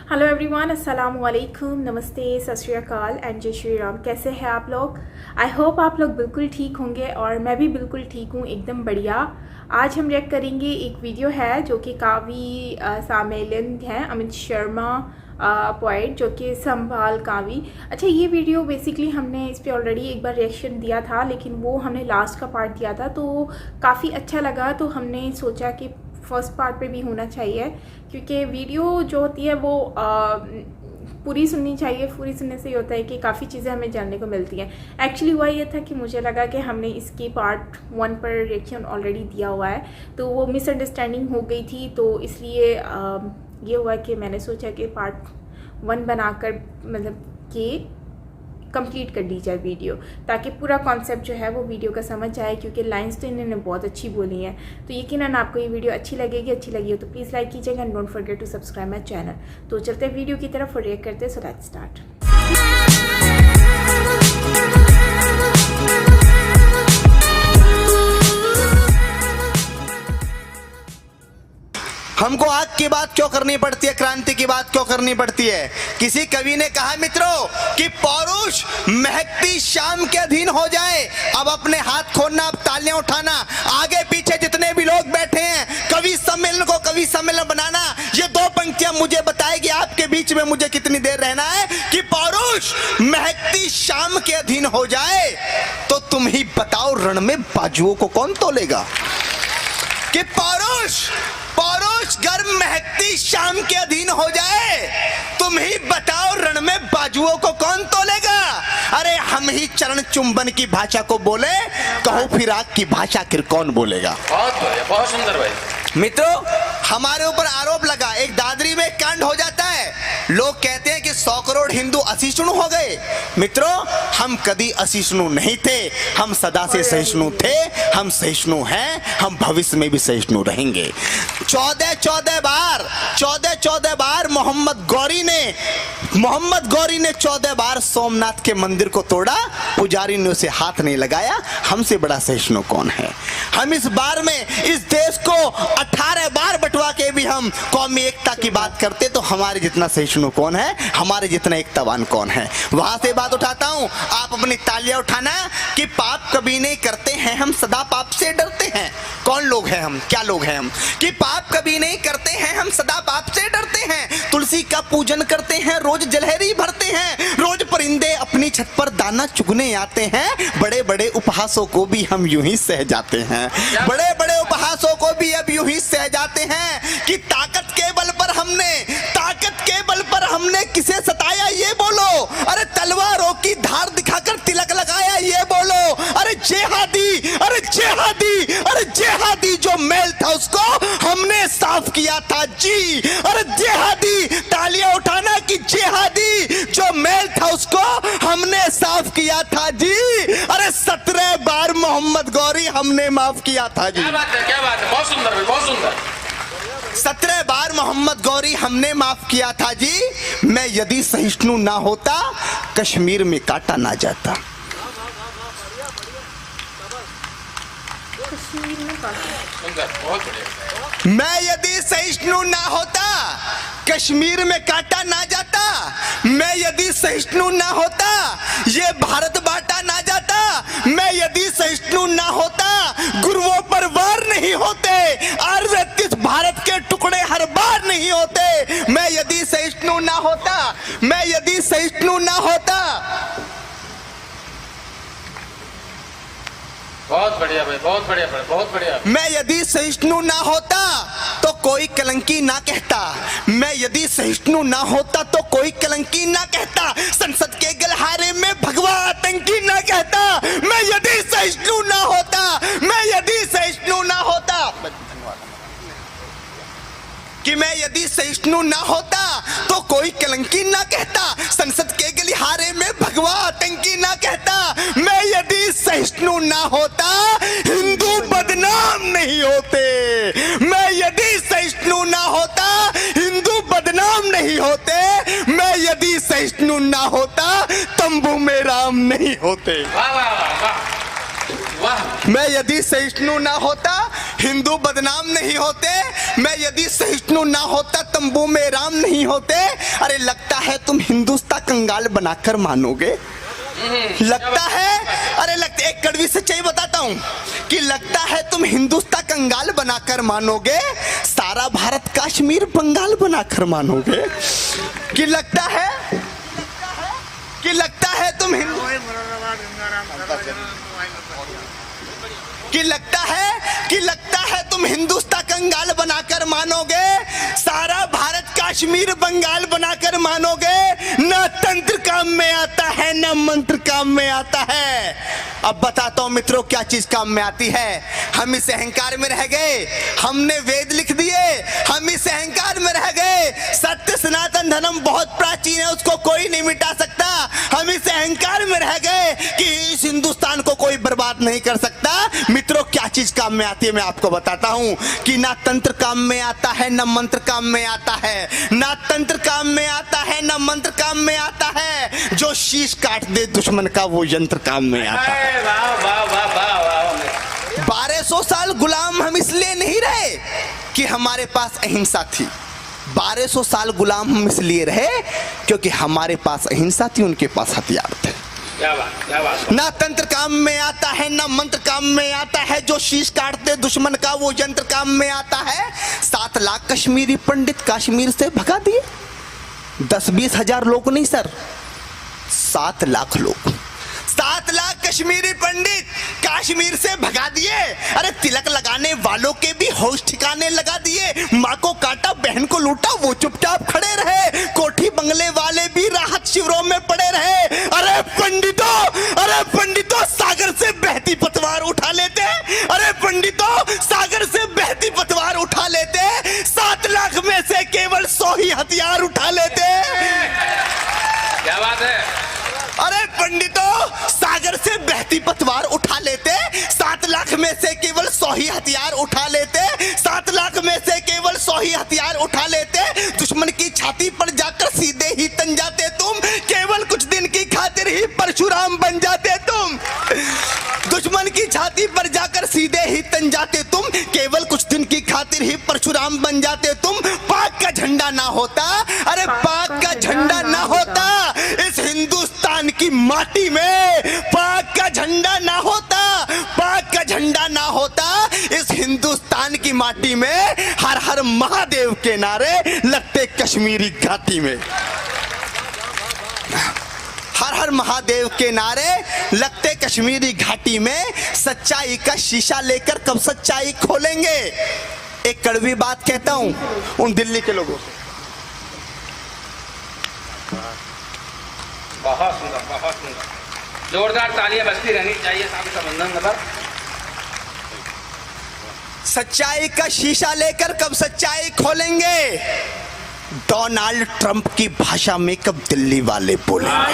Hello everyone, अस्सलाम वालेकुम, नमस्ते, सत श्री अकाल एंड जय श्री राम। कैसे हैं आप लोग? आई होप आप लोग बिल्कुल ठीक होंगे और मैं भी बिल्कुल ठीक हूँ, एकदम बढ़िया। आज हम रिएक्ट करेंगे, एक वीडियो है जो कि कावी सामेलन है, अमित शर्मा पोइट जो कि संभाल कावी। अच्छा, ये वीडियो बेसिकली हमने इस पर ऑलरेडी एक बार रिएक्शन दिया था, लेकिन वो हमने लास्ट का पार्ट दिया था तो काफ़ी अच्छा लगा, तो हमने सोचा कि फर्स्ट पार्ट पे भी होना चाहिए, क्योंकि वीडियो जो होती है वो पूरी सुननी चाहिए। पूरी सुनने से ये होता है कि काफ़ी चीज़ें हमें जानने को मिलती हैं। एक्चुअली हुआ ये था कि मुझे लगा कि हमने इसकी पार्ट 1 पर रिएक्शन ऑलरेडी दिया हुआ है, तो वो मिसअंडरस्टैंडिंग हो गई थी, तो इसलिए ये हुआ कि मैंने सोचा कि पार्ट 1 बनाकर मतलब कि कंप्लीट कर ली जाए वीडियो, ताकि पूरा कॉन्सेप्ट जो है वो वीडियो का समझ जाए, क्योंकि लाइंस तो इन्होंने बहुत अच्छी बोली हैं। तो यकीनन आपको ये वीडियो अच्छी लगी हो तो प्लीज़ लाइक कीजिएगा and don't forget to subscribe my channel. तो चलते हैं वीडियो की तरफ और रिएक्ट करते हैं। So let's start. हमको आग की बात क्यों करनी पड़ती है, क्रांति की बात क्यों करनी पड़ती है? किसी कवि ने कहा मित्रों कि पौरुष महकती शाम के अधीन हो जाए। अब अपने हाथ खोलना, अब तालियां उठाना, आगे पीछे जितने भी लोग बैठे हैं, कवि सम्मेलन को कवि सम्मेलन बनाना। ये 2 पंक्तियां मुझे बताएगी आपके बीच में मुझे कितनी देर रहना है। कि पौरुष महकती शाम के अधीन हो जाए तो तुम ही बताओ रण में बाजुओं को कौन तोलेगा। कि पौरुष गर्म महकती शाम के अधीन हो जाए, तुम ही बताओ रण में बाजुओं को कौन तोलेगा। अरे हम ही चरण चुंबन की भाषा को बोले, कहो फिराक की भाषा फिर कौन बोलेगा। बहुत सुंदर भाई। मित्रों, हमारे ऊपर आरोप लगा, एक दादरी में कांड हो जाता है, लोग कहते हैं कि 100 करोड़ हिंदू असहिष्णु हो गए। मित्रों, हम कभी असहिष्णु नहीं थे, हम सदा से सहिष्णु थे, हम सहिष्णु हैं, हम भविष्य में भी सहिष्णु रहेंगे। 14 बार मोहम्मद गौरी ने 14 बार सोमनाथ के मंदिर को तोड़ा, पुजारी ने उसे हाथ नहीं लगाया। हमसे बड़ा सहिष्णु कौन है? हम इस बार में इस देश को 18 बार बंटवा के भी हम कौमी एकता की बात करते, तो हमारे जितना सहिष्णु कौन है, हमारे जितना एकतावान कौन है? वहां से बात उठाता हूं, आप अपनी तालियां उठाना। कि पाप कभी नहीं करते हैं, हम सदा पाप से डरते हैं। कौन लोग हैं हम, क्या लोग हैं हम? कि पाप कभी नहीं करते हैं, हम सदा पाप से डरते हैं। तुलसी का पूजन करते हैं, रोज जलहरी भरते हैं, रोज परिंदे अपनी छत पर दाना चुगने आते हैं। बड़े बड़े उपहासों को भी हम यूं ही सह जाते हैं, बड़े बड़े उपहासों को भी अब यूं ही सह जाते हैं। कि ताकत के बल पर हमने किसे सताया, ये बोलो। अरे तलवारों की धार दिखाकर तिलक लगाया, ये बोलो। अरे जेहादी जो मैल था उसको हमने साफ किया था जी। अरे जेहादी, तालियां उठाना कि जेहादी जो मैल था उसको हमने साफ किया था जी। अरे 17 बार मोहम्मद गौरी हमने माफ किया था जी। क्या बात है, बहुत सुंदर, बहुत सुंदर। 17 बार मोहम्मद गौरी हमने माफ किया था जी। मैं यदि सहिष्णु ना होता, कश्मीर में काटा ना जाता। मैं यदि सहिष्णु ना होता, कश्मीर में काटा ना जाता। मैं यदि सहिष्णु ना होता, ये भारत बांटा ना जाता। मैं यदि सहिष्णु ना होता, गुरुओं पर वार नहीं होते, और 33 भारत के टुकड़े हर बार नहीं होते। मैं यदि सहिष्णु ना होता, बहुत बढ़िया भाई, बहुत बढ़िया। मैं यदि सहिष्णु ना होता तो कोई कलंकी ना कहता। मैं यदि सहिष्णु ना होता तो कोई कलंकी ना कहता। संसद के गलहारे में भगवा आतंकी ना कहता। मैं यदि सहिष्णु ना होता, कि मैं यदि सहिष्णु ना होता तो कोई कलंकी ना कहता। संसद के गलिहारे में भगवा आतंकी ना कहता। मैं यदि सहिष्णु ना होता, हिंदू बदनाम नहीं होते। मैं यदि सहिष्णु ना होता, हिंदू बदनाम नहीं होते। मैं यदि सहिष्णु ना होता, तंबू में राम नहीं होते। वाह वाह वाह वाह। मैं यदि सहिष्णु ना होता, हिंदू बदनाम नहीं होते। मैं यदि सहिष्णु ना होता, तंबू में राम नहीं होते। अरे लगता है तुम हिंदुस्तान कंगाल बनाकर मानोगे। लगता है, अरे लगता, एक कड़वी सच्चाई बताता हूं कि लगता है तुम हिंदुस्तान कंगाल बनाकर मानोगे, सारा भारत कश्मीर बंगाल बनाकर मानोगे। कि लगता है तुम लगता है तुम हिंदुस्तान कंगाल बनाकर मानोगे, सारा भारत कश्मीर बंगाल बनाकर मानोगे। न तंत्र काम में आता है न मंत्र काम में आता है। अब बताता हूं मित्रों क्या चीज काम में आती है। हम इस अहंकार में रह गए, हमने वेद लिख दिए, हम इस अहंकार में रह गए। सत्य सनातन धर्म बहुत प्राचीन है, उसको कोई नहीं मिटा सकता। हम इस अहंकार में रह गए कि इस हिंदुस्तान को कोई बर्बाद नहीं कर सकता। मित्रों क्या चीज काम में आती है मैं आपको बताता हूं कि ना तंत्र काम में आता है न मंत्र काम में आता है, ना तंत्र काम में आता है न मंत्र काम में आता है। जो शीश काट दे दुश्मन का वो यंत्र काम में आता है। 1200 साल गुलाम हम इसलिए नहीं रहे कि हमारे पास अहिंसा थी। 1200 साल गुलाम हम इसलिए रहे क्योंकि हमारे पास अहिंसा थी, उनके पास हथियार थे। क्या बात। ना तंत्र काम में आता है ना मंत्र काम में आता है। जो शीश काटते दुश्मन का वो यंत्र काम में आता है। 7 लाख कश्मीरी पंडित कश्मीर से भगा दिए। 10-20 हजार लोग नहीं सर, 7 लाख लोग, 7 लाख कश्मीरी पंडित कश्मीर से भगा दिए। अरे तिलक लगाने वालों के भी होश ठिकाने लगा दिए। माँ को काटा बहन को लूटा वो चुपचाप खड़े रहे। कोठी बंगले वाले भी राहत शिविरों में पड़े रहे। अरे पंडितों सागर से बहती पतवार उठा लेते। अरे पंडितों सागर से बहती पतवार उठा लेते। 7 लाख में से केवल 100 ही हथियार उठा लेते। क्या बात है। अरे पंडितों सागर से बहती पतवार उठा लेते। 7 लाख में से केवल 100 ही हथियार उठा लेते। 7 लाख में से केवल 100 ही हथियार उठा लेते। दुश्मन की छाती पर जाकर सीधे ही तन जाते तुम। केवल कुछ दिन की खातिर ही परशुराम बन जाते तुम। दुश्मन की छाती पर जाकर सीधे ही तन जाते तुम। केवल कुछ दिन की खातिर ही परशुराम बन जाते तुम। पाक का झंडा ना होता, अरे पाक का झंडा ना होता इस हिंदुस्तान की माटी में। पाक का झंडा ना होता, पाक का झंडा ना होता इस हिंदुस्तान की माटी में। हर हर महादेव के नारे लगते कश्मीरी घाटी में। हर हर महादेव के नारे लगते कश्मीरी घाटी में। सच्चाई का शीशा लेकर कब सच्चाई खोलेंगे। एक कड़वी बात कहता हूं उन दिल्ली के लोगों से। बहुत सुंदर, बहुत सुंदर। जोरदार तालियां बजती रहनी चाहिए सामने संबंधन पर। सच्चाई का शीशा लेकर कब सच्चाई खोलेंगे। डोनाल्ड ट्रंप की भाषा में कब दिल्ली वाले बोलेंगे। वाह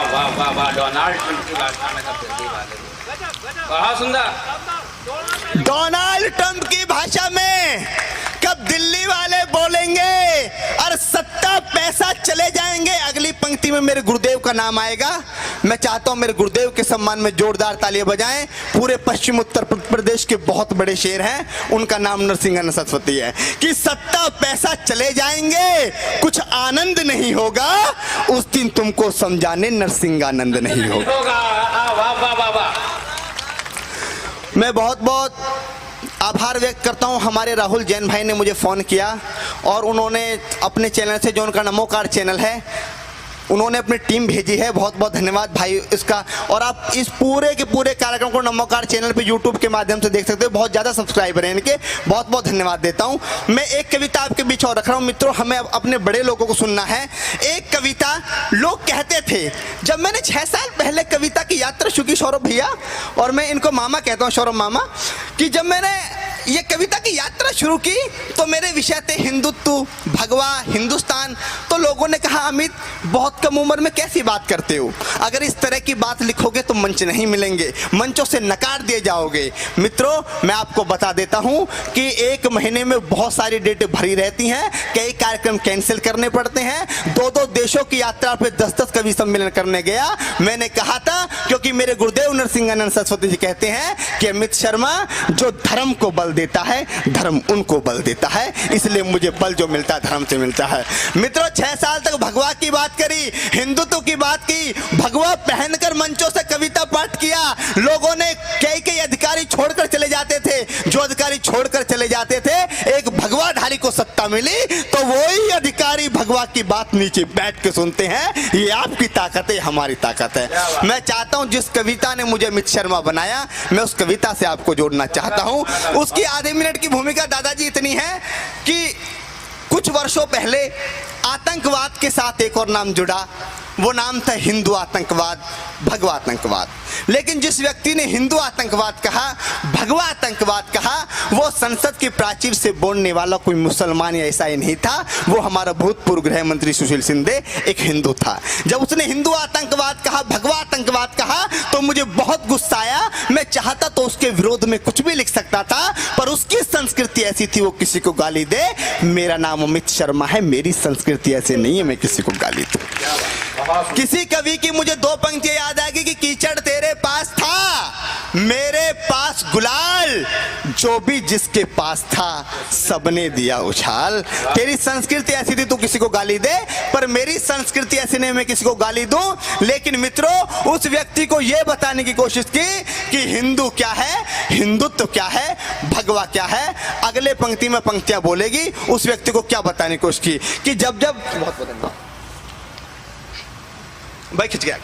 वाह वाह वाह। डोनाल्ड ट्रंप की भाषा में कब दिल्ली वाले। बहुत सुंदर। डोनाल्ड ट्रंप की भाषा में कब दिल्ली वाले बोलेंगे। और सत्ता पैसा चले जाएंगे। अगली पंक्ति में मेरे गुरुदेव का नाम आएगा। मैं चाहता हूं मेरे गुरुदेव के सम्मान में जोरदार तालियां बजाएं। पूरे पश्चिम उत्तर प्रदेश के बहुत बड़े शेर हैं, उनका नाम नरसिंह सरस्वती है। कि सत्ता पैसा चले जाएंगे, कुछ आनंद नहीं होगा, उस दिन तुमको समझाने नरसिंहानंद नहीं होगा। वाह वाह वाह वाह। मैं बहुत बहुत आभार व्यक्त करता हूं। हमारे राहुल जैन भाई ने मुझे फ़ोन किया और उन्होंने अपने चैनल से, जो उनका नमो कार्ड चैनल है, उन्होंने अपनी टीम भेजी है। बहुत बहुत धन्यवाद भाई इसका। और आप इस पूरे के पूरे कार्यक्रम को नमो कार्ड चैनल पे यूट्यूब के माध्यम से देख सकते हो। बहुत ज़्यादा सब्सक्राइबर हैं इनके, बहुत बहुत धन्यवाद देता हूं। मैं एक कविता आपके बीच और रख रहा हूं मित्रों, हमें अपने बड़े लोगों को सुनना है। एक कविता लोग कहते थे, जब मैंने 6 साल पहले कविता की यात्रा शुरू की, सौरभ भैया, और मैं इनको मामा कहता हूँ, सौरभ मामा, कि जब मैंने ये कविता की यात्रा शुरू की तो मेरे विषय थे हिंदुत्व, भगवा, हिंदुस्तान। तो लोगों ने कहा अमित बहुत कम उम्र में कैसी बात करते हो, अगर इस तरह की बात लिखोगे तो मंच नहीं मिलेंगे, मंचों से नकार दिए जाओगे। मित्रों मैं आपको बता देता हूं कि 1 महीने में बहुत सारी डेटें भरी रहती हैं, कई कार्यक्रम कैंसिल करने पड़ते हैं। 2-2 देशों की यात्रा पे 10-10 कवि सम्मेलन करने गया। मैंने कहा था, क्योंकि मेरे गुरुदेव नरसिंहानंद सरस्वती जी कहते हैं कि अमित शर्मा जो धर्म को बल बल देता है, धर्म उनको बल देता है, इसलिए मुझे बल जो मिलता है धर्म से मिलता है। मित्रों, 6 साल तक भगवा की बात करी, हिंदुत्व की बात की, भगवा पहनकर मंचों से कविता पाठ किया। लोगों ने कई अधिकारी छोड़कर चले जाते थे, जो अधिकारी छोड़कर चले जाते थे, एक भगवाधारी को सत्ता मिली तो वही अधिकारी भगवा की बात नीचे बैठ के सुनते हैं। ये आपकी ताकत है, हमारी ताकत है। मैं चाहता हूं जिस कविता ने मुझे अमित शर्मा बनाया, मैं उस कविता से आपको जोड़ना चाहता हूं। उसकी आधे मिनट की भूमिका दादाजी इतनी है कि कुछ वर्षों पहले आतंकवाद के साथ एक और नाम जुड़ा, वो नाम था हिंदू आतंकवाद, भगवा आतंकवाद। लेकिन जिस व्यक्ति ने हिंदू आतंकवाद कहा, भगवा आतंकवाद कहा, वो संसद की प्राचीर से बोलने वाला कोई मुसलमान या ईसाई नहीं था, वो हमारा भूतपूर्व गृह मंत्री सुशील शिंदे एक हिंदू था। जब उसने हिंदू आतंकवाद कहा, भगवा आतंकवाद कहा, तो मुझे बहुत गुस्सा आया। मैं चाहता तो उसके विरोध में कुछ भी लिख सकता था, पर उसकी संस्कृति ऐसी थी, वो किसी को गाली दे। मेरा नाम अमित शर्मा है, मेरी संस्कृति ऐसे नहीं है मैं किसी को गाली दूं। किसी कवि की मुझे 2 पंक्तियां याद आ गई कि कीचड़ तेरे पास था, मेरे पास गुलाल, जो भी जिसके पास था सबने दिया उछाल। तेरी संस्कृति ऐसी थी, तू किसी को गाली दे, पर मेरी संस्कृति ऐसी नहीं मैं किसी को गाली दूं। लेकिन मित्रों, उस व्यक्ति को यह बताने की कोशिश की कि हिंदू क्या है, हिंदुत्व क्या है, भगवा क्या है। अगले पंक्ति में पंक्तियां बोलेगी, उस व्यक्ति को क्या बताने की कोशिश की कि जब भाई खिंच गया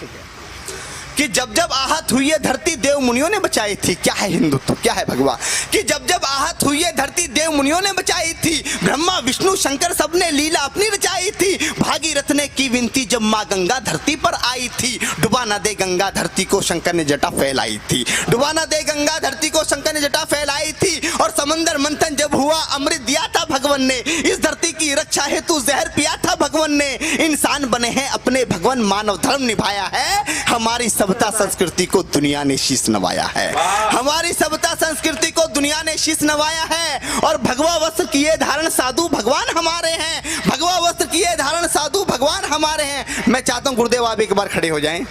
कि जब जब आहत हुई है धरती देव मुनियों ने बचाई थी। क्या है हिंदुत्व, क्या है भगवा? कि जब जब आहत हुई है धरती देव मुनियों ने बचाई थी, ब्रह्मा विष्णु शंकर सबने लीला अपनी रचाई थी। भागीरथ ने की विनती जब माँ गंगा धरती पर आई थी, डुबा न दे गंगा धरती को शंकर ने जटा फैलाई थी, डुबा न दे गंगा धरती को शंकर ने जटा फैलाई थी। और समंदर मंथन जब हुआ, अमृत दिया था भगवान ने, इस धरती की रक्षा हेतु जहर पिया था भगवान ने। इंसान बने हैं अपने भगवान, मानव धर्म निभाया है, हमारी सभ्यता संस्कृति को दुनिया ने शीश नवाया है, हमारी सभ्यता संस्कृति को दुनिया ने शीश नवाया है। और भगवा वस्त्र किए धारण साधु भगवान हमारे हैं, भगवा वस्त्र किए धारण साधु भगवान हमारे हैं। मैं चाहता हूं गुरुदेव आप एक बार खड़े हो जाएं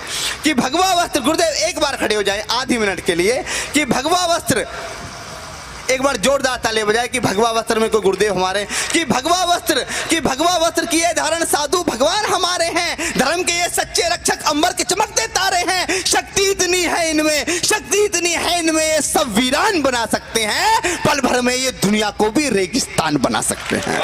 कि भगवा वस्त्र, गुरुदेव एक बार खड़े हो जाएं आधी मिनट के लिए कि भगवा वस्त्र, एक बार जोरदार ताली बजाए कि भगवा वस्त्र में कोई गुरुदेव हमारे, कि भगवा वस्त्र किए धारण साधु भगवान हमारे हैं। धर्म के ये सच्चे रक्षक अंबर के चमकते तारे हैं। शक्ति इतनी है इनमें, शक्ति इतनी है इनमें, ये सब वीरान बना सकते हैं, पल भर में ये दुनिया को भी रेगिस्तान बना सकते हैं,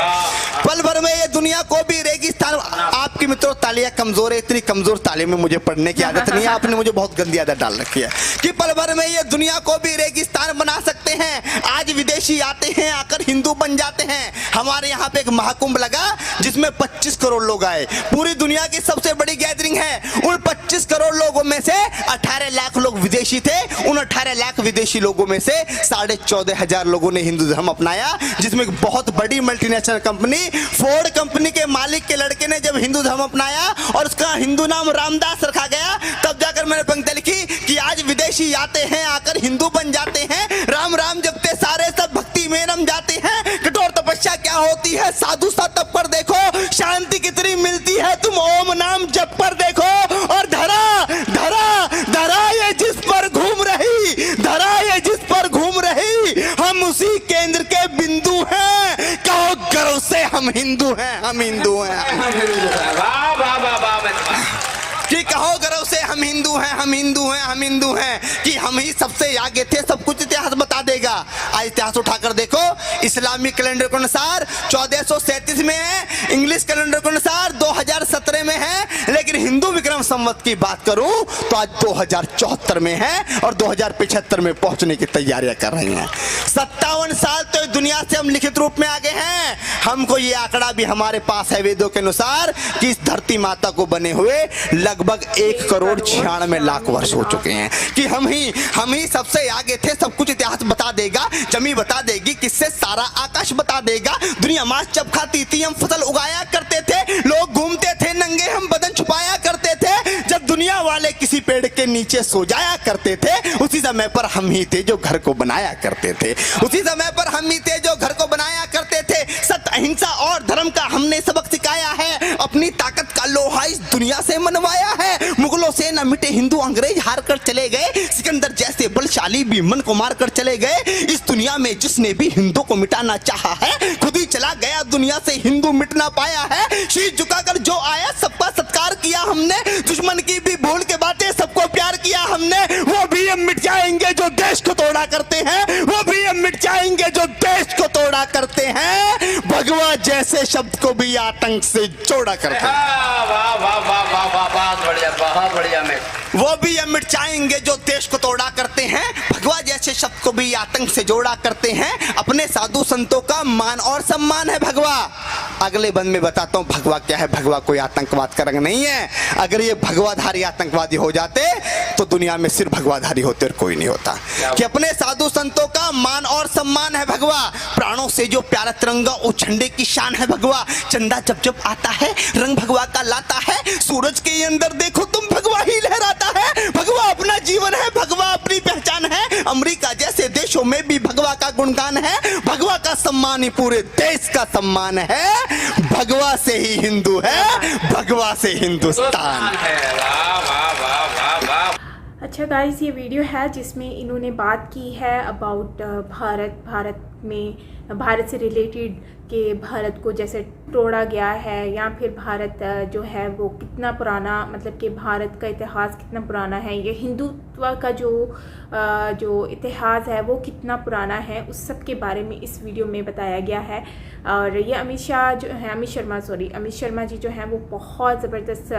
पल भर में ये दुनिया को भी रेगिस्तान। आपकी मित्रों तालियां कमजोर है, इतनी कमजोर ताली में मुझे पढ़ने की आदत नहीं है, आपने मुझे बहुत गंदी आदत डाल रखी है कि पल भर में ये दुनिया को भी रेगिस्तान बना सकते हैं। आज विदेशी आते हैं, आकर हिंदू बन जाते हैं। हमारे यहाँ पे एक महाकुंभ लगा जिसमें 25 करोड़ लोग आए, पूरी दुनिया की सबसे बड़ी गैदरिंग है। उन 25 करोड़ लोगों में से 18 लाख लोग विदेशी थे। उन 18 लाख विदेशी लोगों में से 14,500 लोगों ने हिंदू धर्म अपनाया, जिसमें एक बहुत बड़ी मल्टीनेशनल कंपनी फोर्ड कंपनी के मालिक के लड़के ने जब हिंदू धर्म अपनाया और उसका हिंदू नाम रामदास रखा गया, तब जाकर मैंने पंक्ति लिखी कि आज विदेशी आते हैं, आकर हिंदू बन जाते हैं, राम राम जपते सारे सब भक्ति में रम जाते हैं। कठोर तपस्या क्या होती है, साधु सा तप पर देखो, शांति कितनी मिलती है, तुम ओम नाम जप पर देखो। और धरा धरा धरा ये जिस पर घूम रही, धरा ये जिस पर घूम रही, हम उसी केंद्र के बिंदु हैं। कहो गर्व से हम हिंदू हैं, हम हिंदू हैं। वाह वाह वाह वाह, कि कहो गर्व से हम हिंदू हैं, हम हिंदू हैं, हम हिंदू हैं, कि हम ही सबसे आगे थे, सब कुछ इतिहास बता देगा। आज इतिहास उठाकर देखो, इस्लामिक कैलेंडर के अनुसार 1437 में है, इंग्लिश कैलेंडर के अनुसार 2017 में है, लेकिन हिंदू विक्रम संवत की बात करूं तो आज 2074 में है और 2075 में पहुंचने की तैयारियां कर रही हैं। 57 साल तो दुनिया से हम लिखित रूप में आगे हैं। हमको ये आंकड़ा भी हमारे पास है वेदों के अनुसार कि इस धरती माता को बने हुए लगभग 1,96,00,000 वर्ष हो चुके हैं, कि हम ही सबसे आगे थे। सब कुछ इतिहास बता देगा, जमी बता देगी, किससे सारा आकाश बता देगा। दुनिया मांस जब खाती थी, हम फसल उगाया करते थे, लोग घूमते थे नंगे, हम बदन छुपाया करते थे। जब दुनिया वाले किसी पेड़ के नीचे सो जाया करते थे, उसी समय पर हम ही थे जो घर को बनाया करते थे, उसी समय पर हम ही थे जो घर को बनाया करते थे। अहिंसा और धर्म का हमने सबक सिखाया है, अपनी ताकत का लोहा इस दुनिया से मनवाया है। मुगलों से न मिटे हिंदू, अंग्रेज हार कर चले गए, सिकंदर जैसे बलशाली भी मन को मार कर चले गए। इस दुनिया में जिसने भी हिंदू को मिटाना चाहा है, खुद ही चला गया दुनिया से, हिंदू मिट ना पाया है। शीश झुकाकर जो आया सबका सत्कार किया हमने, दुश्मन की भी भूल के बातें सबको प्यार किया हमने। वो भी हम मिट जाएंगे जो देश को तोड़ा करते हैं, वो भी हम मिट जाएंगे जो देश को तोड़ा करते हैं। भगवा जैसे शब्द को भी आतंक से जोड़ा करते हैं। वाह वाह वाह वाह वाह, बहुत बढ़िया, बहुत बढ़िया। मैं वो भी हम मिट जाएंगे जो देश को तोड़ा करते हैं, भगवा जैसे शब्द को भी आतंक से जोड़ा करते हैं। अपने साधु संतों का मान और सम्मान है भगवा। अगले बंद में बताता हूं भगवा क्या है। भगवा कोई आतंकवाद का रंग नहीं है। अगर ये भगवाधारी आतंकवादी हो जाते तो दुनिया में सिर्फ भगवाधारी होते और कोई नहीं होता। कि अपने साधु संतों का मान और सम्मान है भगवा। प्राणों से जो प्यारा तिरंगा उस झंडे की शान है भगवा। चंदा जब जब आता है रंग भगवा का लाता है, सूरज के अंदर देखो तुम भगवा ही लहराता है। भगवा अपना जीवन है, भगवा अपनी पहचान है। अमेरिका जैसे देशों में भी भगवा का गुणगान है। भगवा का सम्मान ही पूरे देश का सम्मान है। भगवा से ही हिंदू है, भगवा से हिंदुस्तान है। वाह वाह वाह वाह वाह। अच्छा गाइस, ये वीडियो है जिसमें इन्होंने बात की है अबाउट भारत से रिलेटेड कि भारत को जैसे तोड़ा गया है, या फिर भारत जो है वो कितना पुराना, मतलब कि भारत का इतिहास कितना पुराना है, ये हिंदुत्व का जो इतिहास है वो कितना पुराना है, उस सब के बारे में इस वीडियो में बताया गया है। और ये अमित शर्मा जी जो हैं वो बहुत ज़बरदस्त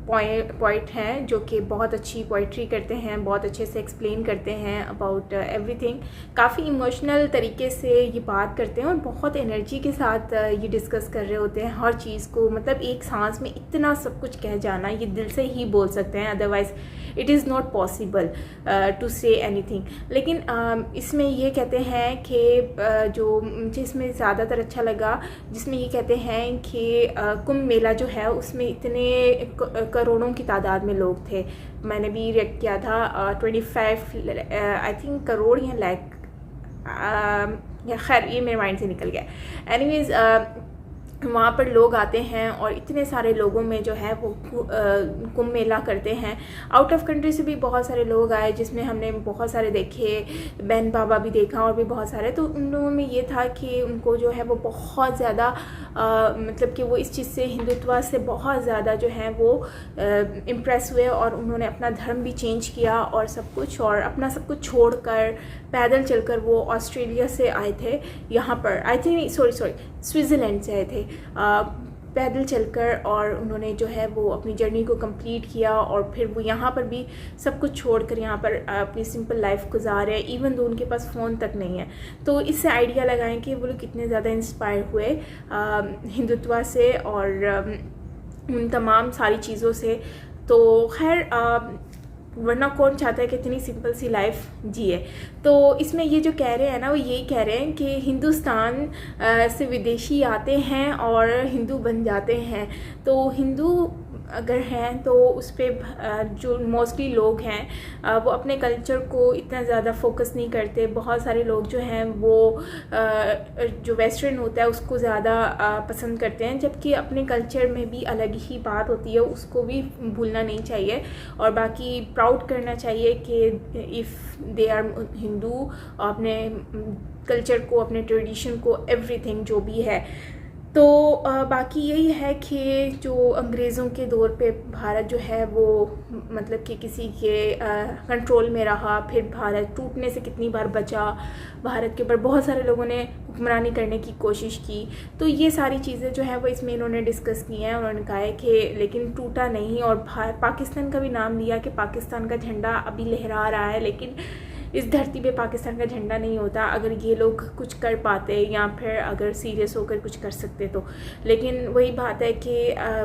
पोइट हैं, जो कि बहुत अच्छी पोइट्री करते हैं, बहुत अच्छे से एक्सप्लेन करते हैं अबाउट एवरीथिंग। काफ़ी इमोशनल तरीके से ये बात करते हैं और बहुत एनर्जी के साथ ये डिस्कस कर रहे होते हैं हर चीज़ को। मतलब एक सांस में इतना सब कुछ कह जाना, ये दिल से ही बोल सकते हैं, otherwise it is not possible to say anything. लेकिन इसमें ये कहते हैं कि जो मुझे इसमें ज़्यादातर अच्छा लगा, जिसमें ये कहते हैं कि कुंभ मेला जो है उसमें इतने करोड़ों की तादाद में लोग थे। मैंने भी रिएक्ट किया था 25 आई थिंक करोड़ या लाख, खैर ये मेरे माइंड से निकल गया। एनीवेज वहाँ पर लोग आते हैं और इतने सारे लोगों में जो है वो कुंभ मेला करते हैं। आउट ऑफ कंट्री से भी बहुत सारे लोग आए, जिसमें हमने बहुत सारे देखे, बहन बाबा भी देखा और भी बहुत सारे। तो उन लोगों में ये था कि उनको जो है वो बहुत ज़्यादा मतलब कि वो इस चीज़ से, हिंदुत्व से बहुत ज़्यादा जो है वो इम्प्रेस हुए और उन्होंने अपना धर्म भी चेंज किया और सब कुछ, और अपना सब कुछ छोड़कर पैदल चलकर वो ऑस्ट्रेलिया से आए थे यहाँ पर, आई थिंक सॉरी स्विट्ज़रलैंड से आए थे पैदल चलकर, और उन्होंने जो है वो अपनी जर्नी को कंप्लीट किया और फिर वो यहाँ पर भी सब कुछ छोड़कर यहाँ पर अपनी सिंपल लाइफ गुजार रहे, इवन दो उनके पास फ़ोन तक नहीं है। तो इससे आइडिया लगाएं कि वो लोग कितने ज़्यादा इंस्पायर हुए हिंदुत्व से और उन तमाम सारी चीज़ों से। तो खैर वरना कौन चाहता है कि इतनी सिंपल सी लाइफ जिए। तो इसमें ये जो कह रहे हैं ना, वो यही कह रहे हैं कि हिंदुस्तान से विदेशी आते हैं और हिंदू बन जाते हैं। तो हिंदू अगर हैं तो उस पर जो मोस्टली लोग हैं वो अपने कल्चर को इतना ज़्यादा फोकस नहीं करते। बहुत सारे लोग जो हैं वो जो वेस्टर्न होता है उसको ज़्यादा पसंद करते हैं, जबकि अपने कल्चर में भी अलग ही बात होती है, उसको भी भूलना नहीं चाहिए और बाकी प्राउड करना चाहिए कि इफ़ दे आर हिंदू, अपने कल्चर को, अपने ट्रेडिशन को, एवरीथिंग जो भी है। तो बाकी यही है कि जो अंग्रेज़ों के दौर पे भारत जो है वो मतलब कि किसी के कंट्रोल में रहा, फिर भारत टूटने से कितनी बार बचा, भारत के ऊपर बहुत सारे लोगों ने हुक्मरानी करने की कोशिश की। तो ये सारी चीज़ें जो है वो इसमें इन्होंने डिस्कस की हैं। उन्होंने कहा है कि लेकिन टूटा नहीं, और पाकिस्तान का भी नाम लिया कि पाकिस्तान का झंडा अभी लहरा रहा है, लेकिन इस धरती पे पाकिस्तान का झंडा नहीं होता अगर ये लोग कुछ कर पाते या फिर अगर सीरियस होकर कुछ कर सकते तो। लेकिन वही बात है कि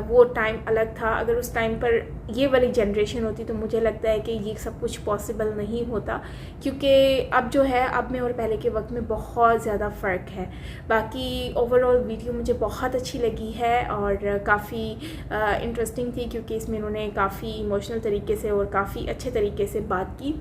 वो टाइम अलग था। अगर उस टाइम पर ये वाली जनरेशन होती तो मुझे लगता है कि ये सब कुछ पॉसिबल नहीं होता, क्योंकि अब जो है अब में और पहले के वक्त में बहुत ज़्यादा फ़र्क है। बाकी ओवरऑल वीडियो मुझे बहुत अच्छी लगी है और काफ़ी इंटरेस्टिंग थी, क्योंकि इसमें इन्होंने काफ़ी इमोशनल तरीके से और काफ़ी अच्छे तरीके से बात की।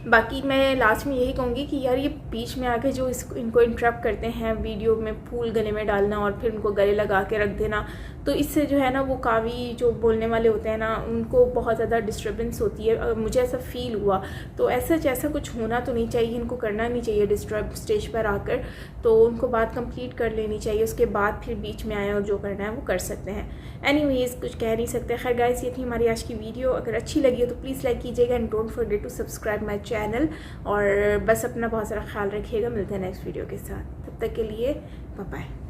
बाकी मैं लास्ट में यही कहूँगी कि यार ये बीच में आके जो इनको इंटरप्ट करते हैं वीडियो में, फूल गले में डालना और फिर उनको गले लगा के रख देना, तो इससे जो है ना वो कावी जो बोलने वाले होते हैं ना उनको बहुत ज़्यादा डिस्टर्बेंस होती है। मुझे ऐसा फ़ील हुआ, तो ऐसा कुछ होना तो नहीं चाहिए, इनको करना नहीं चाहिए डिस्टर्ब स्टेज पर आकर। तो उनको बात कंप्लीट कर लेनी चाहिए, उसके बाद फिर बीच में आए और जो करना है वो कर सकते हैं। एनीवेज कुछ कह नहीं सकते। खैर गाइस, ये थी हमारी आज की वीडियो। अगर अच्छी लगी हो तो प्लीज़ लाइक कीजिएगा and don't forget to subscribe my channel. और बस अपना बहुत सारा ख्याल रखिएगा। मिलते हैं नेक्स्ट वीडियो के साथ, तब तक के लिए बाय बाय।